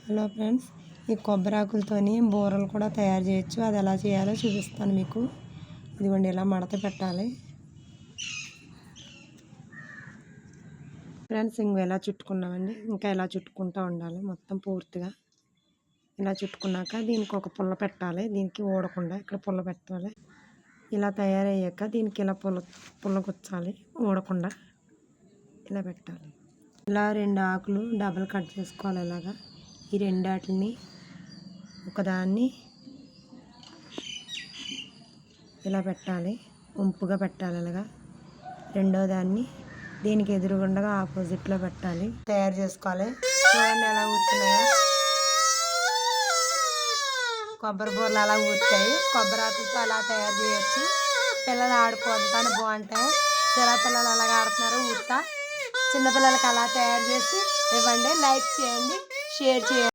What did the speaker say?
Hello friends, ఈ కొబ్బరాకులతోని బూరలు కూడా తయారు చేయొచ్చు. అది ఎలా చేయాలో చూపిస్తాను మీకు. ఇదిగోండి, ఇలా మడత పెట్టాలి ఫ్రెండ్స్. ఇలా చుట్టుకున్నామండి. ఇంకా ఇలా చుట్టుకుంటూ ఉండాలి మొత్తం పూర్తిగా. ఇలా చుట్టుకున్నాక దీనికి ఒక పుల్ల పెట్టాలి. దీనికి ఊడకుండా ఇక్కడ పుల్ల పెట్టాలి. ఇలా తయారయ్యాక దీనికి ఇలా పుల్ల గుచ్చాలి, ఊడకుండా ఇలా పెట్టాలి. ఇలా 2 ఆకులు డబల్ కట్ చేసుకోవాలి. ఇలాగా ఈ రెండాటిని ఒకదాన్ని ఇలా పెట్టాలి, వంపుగా పెట్టాలి. ఇలాగా రెండో దాన్ని దీనికి ఎదురుగుండా ఆపోజిట్లో పెట్టాలి. తయారు చేసుకోవాలి. చూడండి ఎలా ఊతున్నాయో. కొబ్బరి బూరలు అలా ఊతాయి. కొబ్బరి ఆకులతో అలా తయారు చేయొచ్చు. పిల్లలు ఆడుకోవడానికి బాగుంటాయి. పిల్లలు అలాగ ఆడుతున్నారు ఊతా. చిన్నపిల్లలకి అలా తయారు చేసి ఇవ్వండి. లైక్ చేయండి, షేర్ చేయండి.